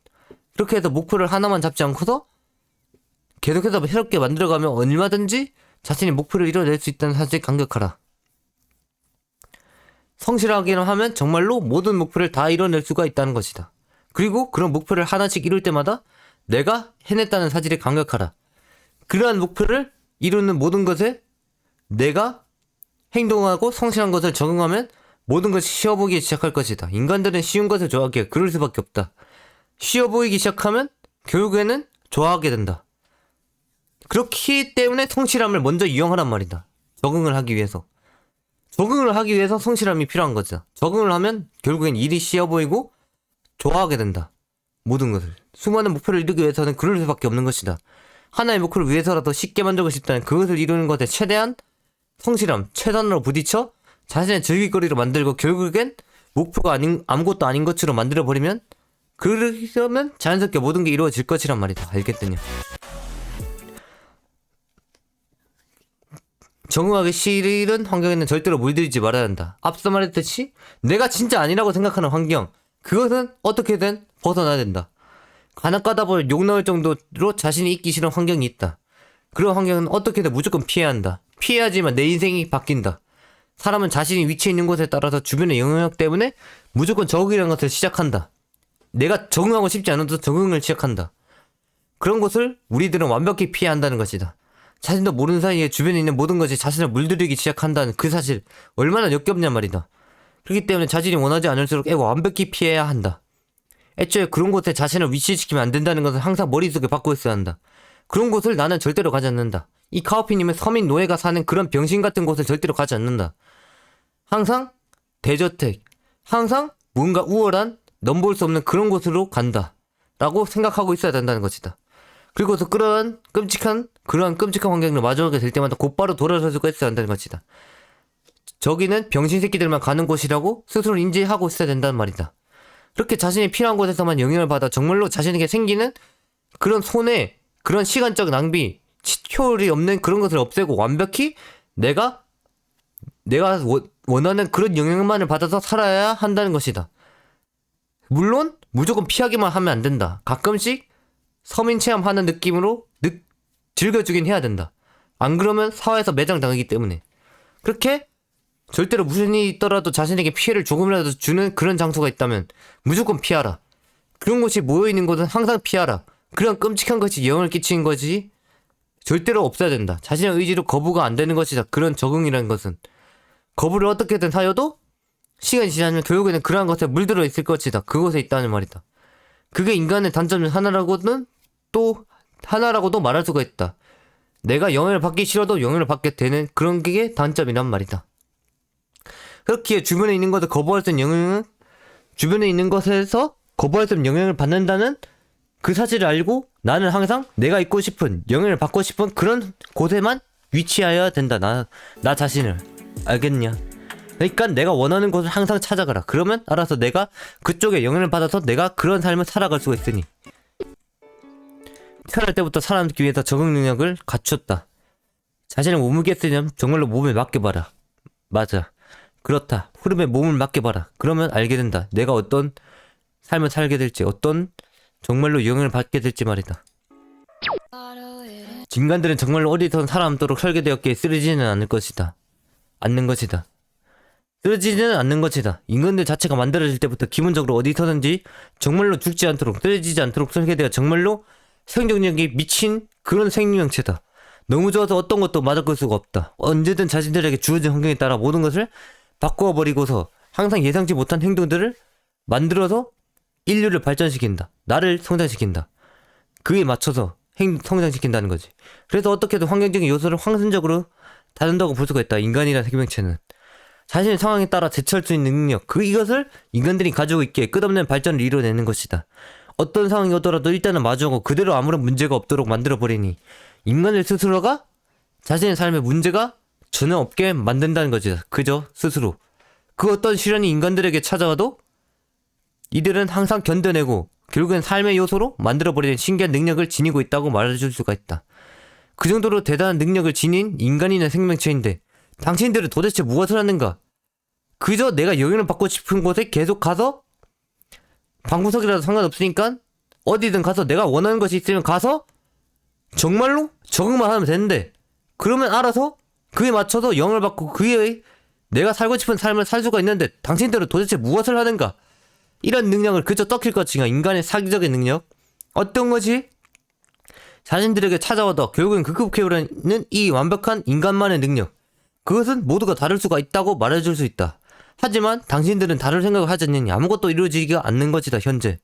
그렇게 해서 목표를 하나만 잡지 않고서 계속해서 새롭게 만들어가면 얼마든지 자신의 목표를 이뤄낼 수 있다는 사실에 감격하라. 성실하기만 하면 정말로 모든 목표를 다 이뤄낼 수가 있다는 것이다. 그리고 그런 목표를 하나씩 이룰 때마다 내가 해냈다는 사실에 감격하라. 그러한 목표를 이루는 모든 것에 내가 행동하고 성실한 것을 적응하면 모든 것이 쉬워 보이기 시작할 것이다. 인간들은 쉬운 것을 좋아하기에 그럴 수밖에 없다. 쉬워 보이기 시작하면 결국에는 좋아하게 된다. 그렇기 때문에 성실함을 먼저 이용하란 말이다. 적응을 하기 위해서. 적응을 하기 위해서 성실함이 필요한 거죠. 적응을 하면 결국엔 일이 쉬워 보이고 좋아하게 된다. 모든 것을. 수많은 목표를 이루기 위해서는 그럴 수밖에 없는 것이다. 하나의 목표를 위해서라도 쉽게 만들고 싶다는 그것을 이루는 것에 최대한 성실함, 최선으로 부딪혀 자신의 즐길거리로 만들고 결국엔 목표가 아무것도 아닌 것처럼 만들어버리면 그러면 자연스럽게 모든 게 이루어질 것이란 말이다. 알겠더냐. 적응하기 싫은 환경에는 절대로 물들이지 말아야 한다. 앞서 말했듯이 내가 진짜 아니라고 생각하는 환경, 그것은 어떻게든 벗어나야 된다. 간혹가다 보면 욕 나올 정도로 자신이 있기 싫은 환경이 있다. 그런 환경은 어떻게든 무조건 피해야 한다. 피해야지만 내 인생이 바뀐다. 사람은 자신이 위치해 있는 곳에 따라서 주변의 영향력 때문에 무조건 적응이라는 것을 시작한다. 내가 적응하고 싶지 않아도 적응을 시작한다. 그런 것을 우리들은 완벽히 피해야 한다는 것이다. 자신도 모르는 사이에 주변에 있는 모든 것이 자신을 물들이기 시작한다는 그 사실 얼마나 역겹냐 말이다. 그렇기 때문에 자신이 원하지 않을수록 완벽히 피해야 한다. 애초에 그런 곳에 자신을 위치시키면 안 된다는 것을 항상 머릿속에 받고 있어야 한다. 그런 곳을 나는 절대로 가지 않는다. 이 카오피님은 서민 노예가 사는 그런 병신 같은 곳을 절대로 가지 않는다. 항상 대저택, 항상 뭔가 우월한 넘볼 수 없는 그런 곳으로 간다 라고 생각하고 있어야 된다는 것이다. 그리고서 그러한 끔찍한 환경을 마주하게 될 때마다 곧바로 돌아서고 있어야 한다는 것이다. 저기는 병신 새끼들만 가는 곳이라고 스스로 인지하고 있어야 된다는 말이다. 그렇게 자신이 필요한 곳에서만 영향을 받아 정말로 자신에게 생기는 그런 손해, 그런 시간적 낭비, 효율이 없는 그런 것을 없애고 완벽히 내가 원하는 그런 영향만을 받아서 살아야 한다는 것이다. 물론 무조건 피하기만 하면 안 된다. 가끔씩 서민 체험하는 느낌으로 즐겨주긴 해야 된다. 안 그러면 사회에서 매장당하기 때문에. 그렇게 절대로 무슨 일이 있더라도 자신에게 피해를 조금이라도 주는 그런 장소가 있다면 무조건 피하라. 그런 곳이 모여있는 곳은 항상 피하라. 그런 끔찍한 것이 영향을 끼치는 것이 절대로 없어야 된다. 자신의 의지로 거부가 안 되는 것이다. 그런 적응이라는 것은. 거부를 어떻게든 하여도 시간이 지나면 결국에는 그러한 것에 물들어 있을 것이다. 그곳에 있다는 말이다. 그게 인간의 단점 중 하나라고도 말할 수가 있다. 내가 영향을 받기 싫어도 영향을 받게 되는 그런 게 단점이란 말이다. 그렇기에 주변에 있는 것을 거부할 수 있는 영향은 주변에 있는 것에서 거부할 수 없는 영향을 받는다는 그 사실을 알고 나는 항상 내가 있고 싶은 영향을 받고 싶은 그런 곳에만 위치하여야 된다. 나 자신을. 알겠냐? 그러니까 내가 원하는 곳을 항상 찾아가라. 그러면 알아서 내가 그쪽에 영향을 받아서 내가 그런 삶을 살아갈 수가 있으니. 태어날 때부터 살아남기 위해서 적응 능력을 갖췄다. 자신을 몸무게 쓰려면 정말로 몸에 맡겨봐라. 맞아. 그렇다. 흐름에 몸을 맡겨봐라. 그러면 알게 된다. 내가 어떤 삶을 살게 될지, 어떤 정말로 영향을 받게 될지 말이다. 인간들은 정말로 어디서든 살아남도록 설계되었기에 쓰러지지는 않는 것이다. 쓰러지지는 않는 것이다. 인간들 자체가 만들어질 때부터 기본적으로 어디서든지 정말로 죽지 않도록, 쓰러지지 않도록 설계되어 정말로 생존력이 미친 그런 생명체다. 너무 좋아서 어떤 것도 맞을 수가 없다. 언제든 자신들에게 주어진 환경에 따라 모든 것을 바꾸어버리고서 항상 예상치 못한 행동들을 만들어서 인류를 발전시킨다. 나를 성장시킨다. 그에 맞춰서 성장시킨다는 거지. 그래서 어떻게든 환경적인 요소를 황선적으로 다룬다고 볼 수가 있다. 인간이라는 생명체는 자신의 상황에 따라 대처할 수 있는 능력, 이것을 인간들이 가지고 있기에 끝없는 발전을 이뤄내는 것이다. 어떤 상황이 오더라도 일단은 마주하고 그대로 아무런 문제가 없도록 만들어버리니 인간들 스스로가 자신의 삶에 문제가 전혀 없게 만든다는 거지. 그저 스스로. 그 어떤 시련이 인간들에게 찾아와도 이들은 항상 견뎌내고 결국엔 삶의 요소로 만들어버리는 신기한 능력을 지니고 있다고 말해줄 수가 있다. 그 정도로 대단한 능력을 지닌 인간이나 생명체인데 당신들은 도대체 무엇을 하는가? 그저 내가 영향을 받고 싶은 곳에 계속 가서 방구석이라도 상관없으니까 어디든 가서 내가 원하는 것이 있으면 가서 정말로 적응만 하면 되는데 그러면 알아서 그에 맞춰서 영향을 받고 그에 내가 살고 싶은 삶을 살 수가 있는데 당신들은 도대체 무엇을 하는가? 이런 능력을 그저 떡힐 것이냐. 인간의 사기적인 능력. 어떤 것이 자신들에게 찾아와도 결국엔 극복해오려는 이 완벽한 인간만의 능력. 그것은 모두가 다를 수가 있다고 말해줄 수 있다. 하지만 당신들은 다를 생각을 하지 않느니 아무것도 이루어지기가 않는 것이다. 현재.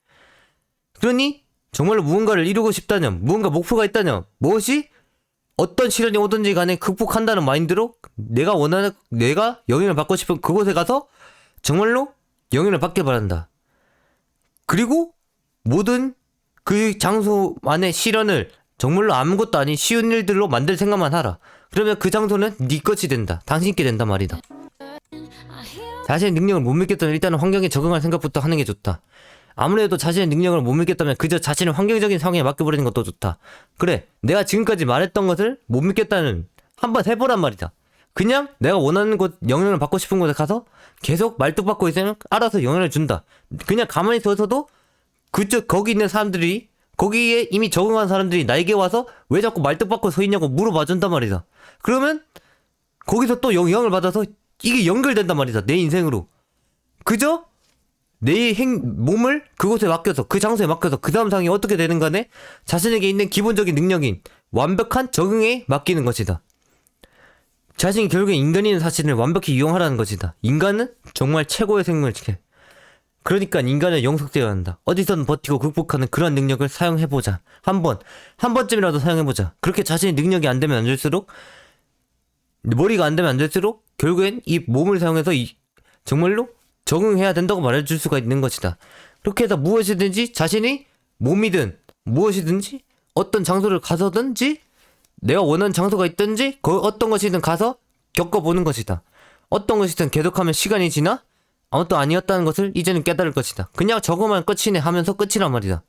그러니 정말로 무언가를 이루고 싶다면, 무언가 목표가 있다면, 무엇이 어떤 시련이 오든지 간에 극복한다는 마인드로 내가 영향을 받고 싶은 그곳에 가서 정말로 영향을 받길 바란다. 그리고 모든 그 장소만의 시련을 정말로 아무것도 아닌 쉬운 일들로 만들 생각만 하라. 그러면 그 장소는 네 것이 된다. 당신께 된단 말이다. 자신의 능력을 못 믿겠다면 일단은 환경에 적응할 생각부터 하는 게 좋다. 아무래도 자신의 능력을 못 믿겠다면 그저 자신의 환경적인 상황에 맡겨버리는 것도 좋다. 그래, 내가 지금까지 말했던 것을 못 믿겠다는 한번 해보란 말이다. 그냥 내가 원하는 곳, 영향을 받고 싶은 곳에 가서 계속 말뚝박고 있으면 알아서 영향을 준다. 그냥 가만히 서서도 거기 있는 사람들이, 거기에 이미 적응한 사람들이 나에게 와서 왜 자꾸 말뚝박고 서 있냐고 물어봐 준단 말이다. 그러면 거기서 또 영향을 받아서 이게 연결된단 말이다. 내 인생으로. 그저 내 몸을 그곳에 맡겨서, 그 장소에 맡겨서 그 다음 상황이 어떻게 되는 간에 자신에게 있는 기본적인 능력인 완벽한 적응에 맡기는 것이다. 자신이 결국에 인간이라는 사실을 완벽히 이용하라는 것이다. 인간은 정말 최고의 생물체. 그러니까 인간은 영속되어야 한다. 어디서든 버티고 극복하는 그런 능력을 사용해보자. 한 번쯤이라도 사용해보자. 그렇게 자신의 능력이 안 되면 안 될수록, 머리가 안 되면 안 될수록 결국엔 이 몸을 사용해서 정말로 적응해야 된다고 말해줄 수가 있는 것이다. 그렇게 해서 무엇이든지 자신이 몸이든 무엇이든지 어떤 장소를 가서든지 내가 원하는 장소가 있든지 어떤 것이든 가서 겪어보는 것이다. 어떤 것이든 계속하면 시간이 지나 아무것도 아니었다는 것을 이제는 깨달을 것이다. 그냥 저거만 끝이네 하면서 끝이란 말이다.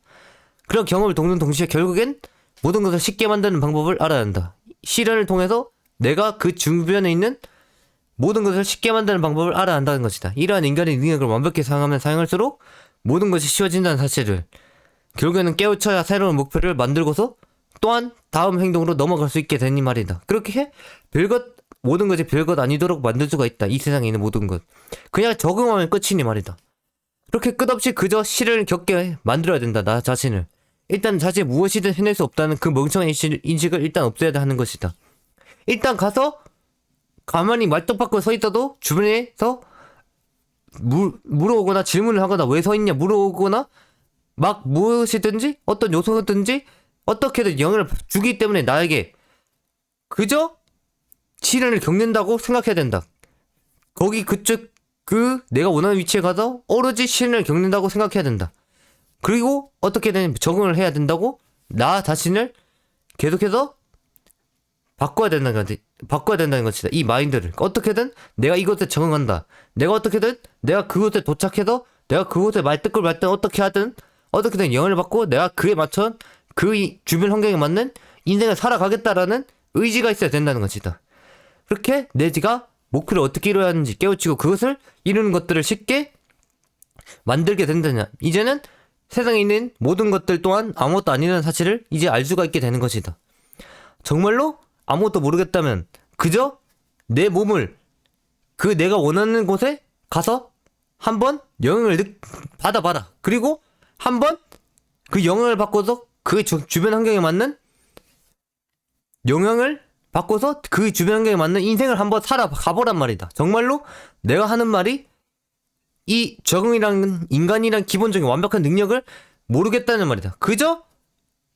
그런 경험을 돕는 동시에 결국엔 모든 것을 쉽게 만드는 방법을 알아야 한다. 시련을 통해서 내가 그 주변에 있는 모든 것을 쉽게 만드는 방법을 알아야 한다는 것이다. 이러한 인간의 능력을 완벽히 사용하면 사용할수록 모든 것이 쉬워진다는 사실을 결국에는 깨우쳐야 새로운 목표를 만들고서 또한 다음 행동으로 넘어갈 수 있게 되니 말이다. 그렇게 모든 것이 별것 아니도록 만들 수가 있다. 이 세상에 있는 모든 것. 그냥 적응하면 끝이니 말이다. 그렇게 끝없이 그저 시련을 겪게 만들어야 된다. 나 자신을. 일단 자신이 무엇이든 해낼 수 없다는 그 멍청한 인식을 일단 없애야 하는 것이다. 일단 가서 가만히 말뚝박고 서 있어도 주변에서 물어오거나 질문을 하거나 왜 서 있냐 물어오거나 막 무엇이든지 어떤 요소든지 어떻게든 영향을 주기 때문에 나에게 그저 시련을 겪는다고 생각해야 된다. 거기 내가 원하는 위치에 가서 오로지 시련을 겪는다고 생각해야 된다. 그리고 어떻게든 적응을 해야 된다고 나 자신을 계속해서 바꿔야 된다는 것이다. 이 마인드를 어떻게든 내가 이곳에 적응한다. 내가 어떻게든 내가 그곳에 도착해서 내가 그곳에 말뜻을 말든 어떻게 하든 어떻게든 영향을 받고 내가 그에 맞춰 그 주변 환경에 맞는 인생을 살아가겠다라는 의지가 있어야 된다는 것이다. 그렇게 내가 목표를 어떻게 이루어야 하는지 깨우치고 그것을 이루는 것들을 쉽게 만들게 된다냐. 이제는 세상에 있는 모든 것들 또한 아무것도 아니라는 사실을 이제 알 수가 있게 되는 것이다. 정말로 아무것도 모르겠다면 그저 내 몸을 그 내가 원하는 곳에 가서 한번 영향을 받아봐라. 그리고 한번 그 영향을 받고서 그 주변 환경에 맞는 영향을 바꿔서 그 주변 환경에 맞는 인생을 한번 살아가보란 말이다. 정말로 내가 하는 말이 이 적응이란 인간이란 기본적인 완벽한 능력을 모르겠다는 말이다. 그저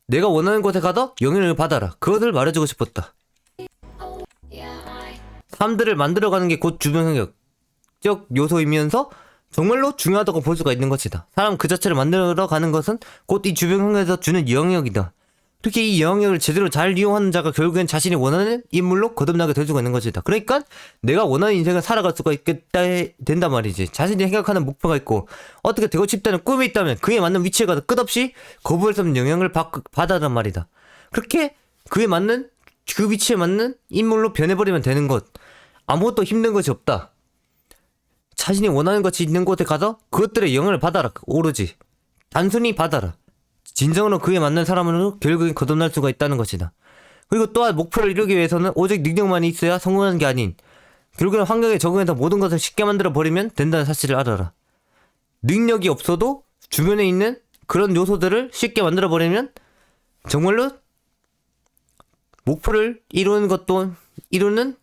내가 원하는 곳에 가서 영향을 받아라. 그것을 말해주고 싶었다. 사람들을 만들어가는 게 곧 주변 환경적 요소이면서 정말로 중요하다고 볼 수가 있는 것이다. 사람 그 자체를 만들어가는 것은 곧 이 주변 환경에서 주는 영향력이다. 특히 이 영향력을 제대로 잘 이용하는 자가 결국엔 자신이 원하는 인물로 거듭나게 될 수가 있는 것이다. 그러니까 내가 원하는 인생을 살아갈 수가 있겠다 된단 말이지. 자신이 생각하는 목표가 있고 어떻게 되고 싶다는 꿈이 있다면 그에 맞는 위치에 가서 끝없이 거부할 수 없는 영향을 받아란 말이다. 그렇게 그에 맞는 그 위치에 맞는 인물로 변해버리면 되는 것. 아무것도 힘든 것이 없다. 자신이 원하는 것이 있는 곳에 가서 그것들의 영향을 받아라. 오로지 단순히 받아라. 진정으로 그에 맞는 사람으로 결국엔 거듭날 수가 있다는 것이다. 그리고 또한 목표를 이루기 위해서는 오직 능력만이 있어야 성공하는 게 아닌 결국엔 환경에 적응해서 모든 것을 쉽게 만들어 버리면 된다는 사실을 알아라. 능력이 없어도 주변에 있는 그런 요소들을 쉽게 만들어 버리면 정말로 목표를 이루는 것도 이루는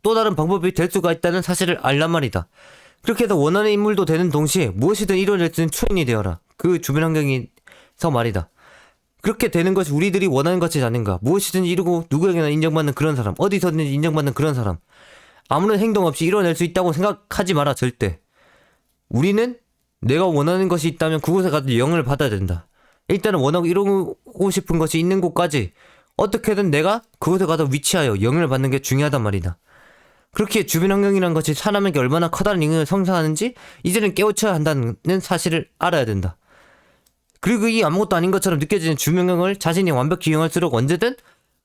또 다른 방법이 될 수가 있다는 사실을 알란 말이다. 그렇게 해서 원하는 인물도 되는 동시에 무엇이든 이뤄낼 수 있는 초인이 되어라. 그 주변 환경에서 말이다. 그렇게 되는 것이 우리들이 원하는 것이 아닌가. 무엇이든 이루고 누구에게나 인정받는 그런 사람, 어디서든 인정받는 그런 사람, 아무런 행동 없이 이뤄낼 수 있다고 생각하지 마라. 절대. 우리는 내가 원하는 것이 있다면 그곳에 가서 영을 받아야 된다. 일단은 원하고 이루고 싶은 것이 있는 곳까지 어떻게든 내가 그곳에 가서 위치하여 영을 받는 게 중요하단 말이다. 그렇게 주변 환경이란 것이 사람에게 얼마나 커다란 영향을 성사하는지 이제는 깨우쳐야 한다는 사실을 알아야 된다. 그리고 이 아무것도 아닌 것처럼 느껴지는 주변 환경을 자신이 완벽히 이용할수록 언제든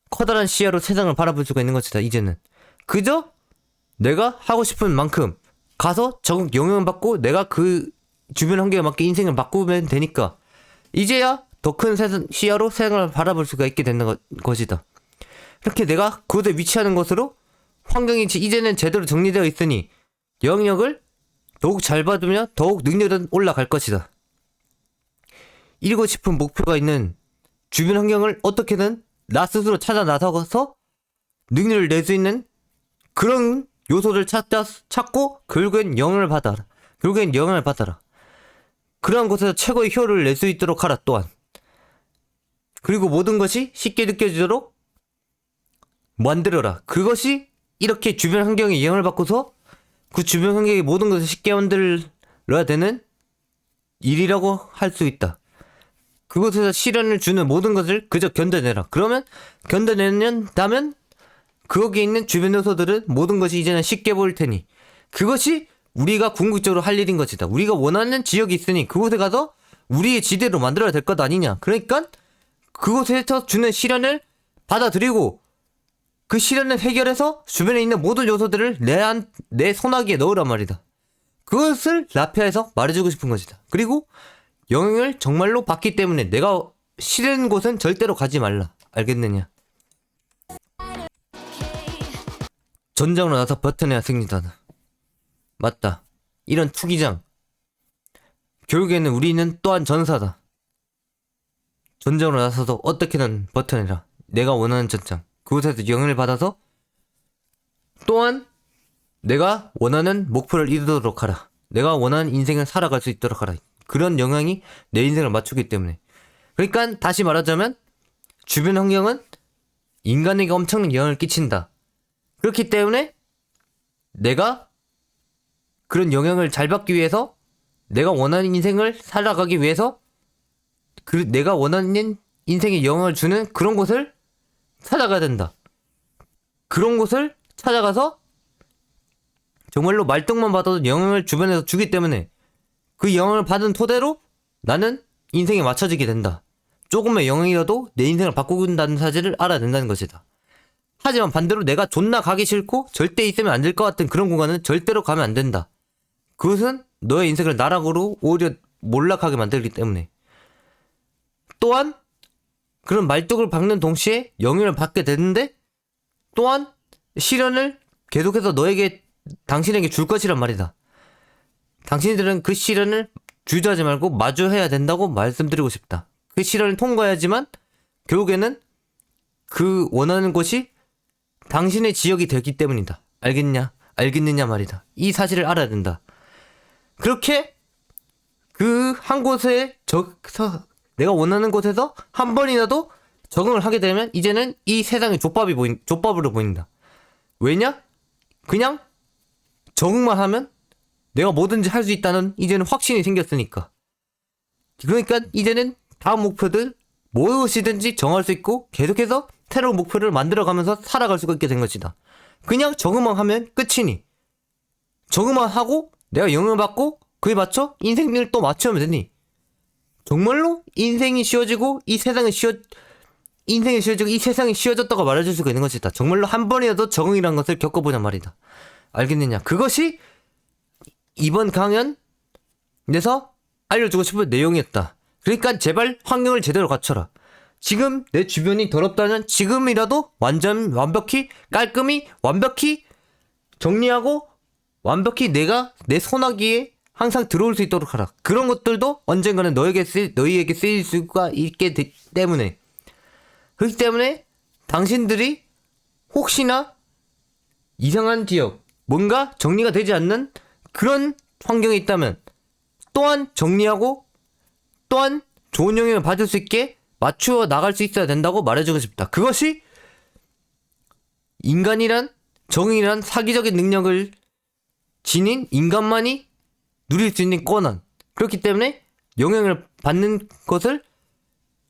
커다란 시야로 세상을 바라볼 수가 있는 것이다. 이제는 그저 내가 하고 싶은 만큼 가서 적극 영향을 받고 내가 그 주변 환경에 맞게 인생을 바꾸면 되니까 이제야 더 큰 시야로 세상을 바라볼 수가 있게 되는 것이다. 이렇게 내가 그곳에 위치하는 것으로 환경이 이제는 제대로 정리되어 있으니 영역을 더욱 잘 받으며 더욱 능력은 올라갈 것이다. 이루고 싶은 목표가 있는 주변 환경을 어떻게든 나 스스로 찾아 나서서 능력을 낼 수 있는 그런 요소를 찾고 결국엔 영향을 받아라. 결국엔 영향을 받아라. 그러한 곳에서 최고의 효율을 낼 수 있도록 하라. 또한 그리고 모든 것이 쉽게 느껴지도록 만들어라. 그것이 이렇게 주변 환경에 영향을 받고서 그 주변 환경의 모든 것을 쉽게 만들어야 되는 일이라고 할 수 있다. 그곳에서 시련을 주는 모든 것을 그저 견뎌내라. 그러면 견뎌낸다면 거기에 있는 주변 요소들은 모든 것이 이제는 쉽게 보일 테니 그것이 우리가 궁극적으로 할 일인 것이다. 우리가 원하는 지역이 있으니 그곳에 가서 우리의 지대로 만들어야 될 것 아니냐. 그러니까 그곳에서 주는 시련을 받아들이고 그 시련을 해결해서 주변에 있는 모든 요소들을 내 손아귀에 넣으란 말이다. 그것을 라피아에서 말해주고 싶은 것이다. 그리고 영향을 정말로 받기 때문에 내가 싫은 곳은 절대로 가지 말라. 알겠느냐? 전장으로 나서 버텨내야 승리다. 맞다. 이런 투기장. 결국에는 우리는 또한 전사다. 전장으로 나서서 어떻게든 버텨내라. 내가 원하는 전장. 그곳에서 영향을 받아서 또한 내가 원하는 목표를 이루도록 하라. 내가 원하는 인생을 살아갈 수 있도록 하라. 그런 영향이 내 인생을 맞추기 때문에. 그러니까 다시 말하자면 주변 환경은 인간에게 엄청난 영향을 끼친다. 그렇기 때문에 내가 그런 영향을 잘 받기 위해서 내가 원하는 인생을 살아가기 위해서 내가 원하는 인생에 영향을 주는 그런 곳을 찾아가야 된다. 그런 곳을 찾아가서 정말로 말똥만 받아도 영향을 주변에서 주기 때문에 그 영향을 받은 토대로 나는 인생에 맞춰지게 된다. 조금의 영향이라도 내 인생을 바꾸는다는 사실을 알아야 된다는 것이다. 하지만 반대로 내가 존나 가기 싫고 절대 있으면 안 될 것 같은 그런 공간은 절대로 가면 안 된다. 그것은 너의 인생을 나락으로 오히려 몰락하게 만들기 때문에. 또한 그런 말뚝을 박는 동시에 영향을 받게 되는데 또한 시련을 계속해서 당신에게 줄 것이란 말이다. 당신들은 그 시련을 주저하지 말고 마주해야 된다고 말씀드리고 싶다. 그 시련을 통과해야지만 결국에는 그 원하는 곳이 당신의 지역이 되기 때문이다. 알겠느냐 말이다. 이 사실을 알아야 된다. 그렇게 그 한 곳에 내가 원하는 곳에서 한 번이라도 적응을 하게 되면 이제는 이 세상이 족밥으로 보인다. 왜냐? 그냥 적응만 하면 내가 뭐든지 할 수 있다는 이제는 확신이 생겼으니까. 그러니까 이제는 다음 목표들 무엇이든지 정할 수 있고 계속해서 새로운 목표를 만들어가면서 살아갈 수가 있게 된 것이다. 그냥 적응만 하면 끝이니. 적응만 하고 내가 영향을 받고 그에 맞춰 인생을 또 맞추면 되니. 정말로 인생이 쉬워지고 이 세상이 쉬워졌다고 말해줄 수가 있는 것이다. 정말로 한 번이라도 적응이란 것을 겪어보자 말이다. 알겠느냐? 그것이 이번 강연에서 알려주고 싶은 내용이었다. 그러니까 제발 환경을 제대로 갖춰라. 지금 내 주변이 더럽다면 지금이라도 완벽히 깔끔히 완벽히 정리하고 완벽히 내가 내 소나기에 항상 들어올 수 있도록 하라. 그런 것들도 언젠가는 너희에게 쓰일 수가 있기 때문에. 그렇기 때문에 당신들이 혹시나 이상한 지역, 뭔가 정리가 되지 않는 그런 환경에 있다면 또한 정리하고 또한 좋은 영향을 받을 수 있게 맞추어 나갈 수 있어야 된다고 말해주고 싶다. 그것이 인간이란 정의란 사기적인 능력을 지닌 인간만이 누릴 수 있는 권한. 그렇기 때문에 영향을 받는 것을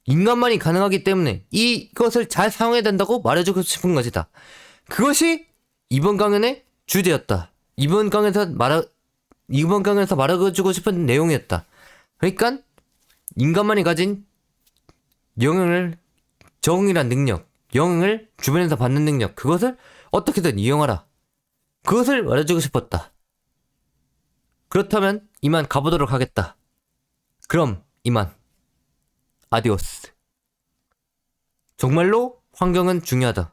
인간만이 가능하기 때문에 이것을 잘 사용해야 된다고 말해주고 싶은 것이다. 그것이 이번 강연의 주제였다. 이번 강연에서 말해주고 싶은 내용이었다. 그러니까 인간만이 가진 적응이란 능력, 영향을 주변에서 받는 능력, 그것을 어떻게든 이용하라. 그것을 말해주고 싶었다. 그렇다면 이만 가보도록 하겠다. 그럼 이만. 아디오스. 정말로 환경은 중요하다.